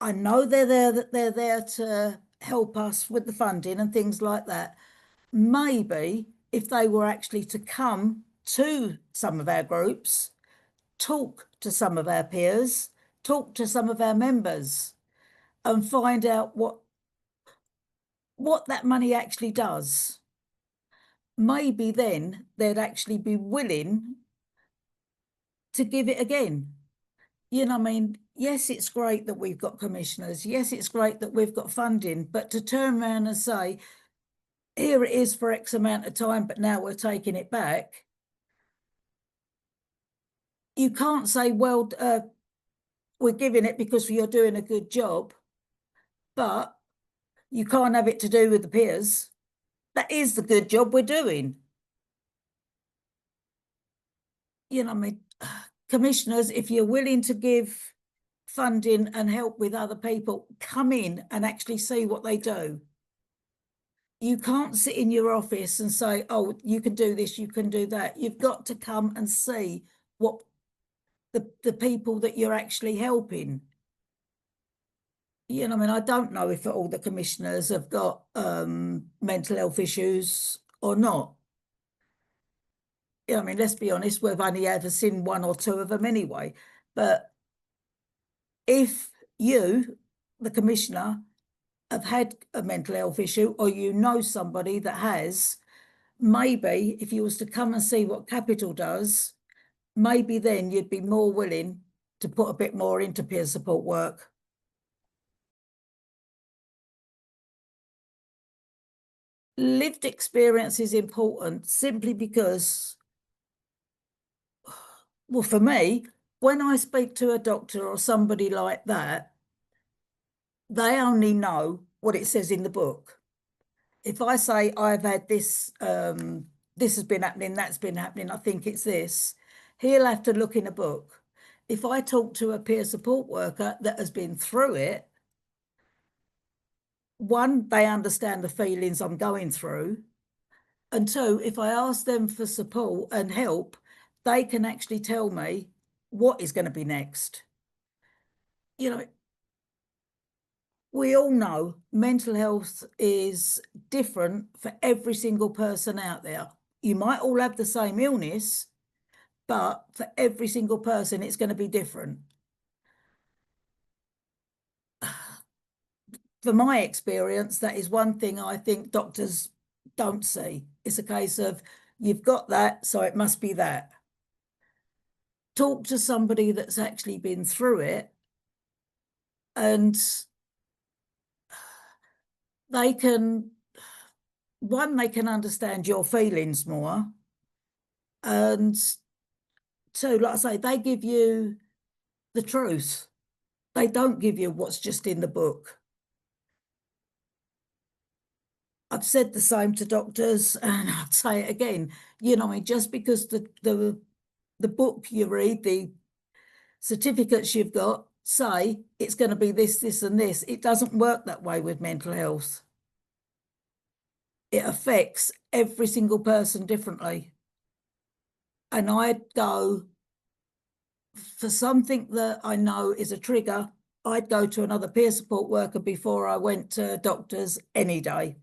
I know they're there to help us with the funding and things like that. Maybe if they were actually to come to some of our groups, talk to some of our peers, talk to some of our members, and find out what that money actually does. Maybe then they'd actually be willing to give it again. You know, I mean, yes, it's great that we've got commissioners. Yes, it's great that we've got funding, but to turn around and say, here it is for X amount of time, but now we're taking it back. You can't say, well, we're giving it because you're doing a good job, but you can't have it to do with the peers. That is the good job we're doing. You know, I mean, commissioners, if you're willing to give funding and help with other people, come in and actually see what they do. You can't sit in your office and say, oh, you can do this, you can do that. You've got to come and see what the people that you're actually helping. You know, I mean, I don't know if all the commissioners have got mental health issues or not. I mean, let's be honest, we've only ever seen one or two of them anyway. But if you, the commissioner, have had a mental health issue or you know somebody that has, maybe if you was to come and see what Capital does, maybe then you'd be more willing to put a bit more into peer support work. Lived experience is important simply because, well, for me, when I speak to a doctor or somebody like that, they only know what it says in the book. If I say I've had this, this has been happening, that's been happening, I think it's this, he'll have to look in a book. If I talk to a peer support worker that has been through it, one, they understand the feelings I'm going through. And two, if I ask them for support and help, they can actually tell me what is going to be next. You know, we all know mental health is different for every single person out there. You might all have the same illness, but for every single person, it's going to be different. For my experience, that is one thing I think doctors don't see. It's a case of you've got that, so it must be that. Talk to somebody that's actually been through it, and they can, one, they can understand your feelings more. And two, like I say, they give you the truth. They don't give you what's just in the book. I've said the same to doctors, and I'd say it again. You know, I mean, just because the book you read, the certificates you've got say it's going to be this, this, and this, it doesn't work that way with mental health. It affects every single person differently. And I'd go for something that I know is a trigger, I'd go to another peer support worker before I went to doctors any day.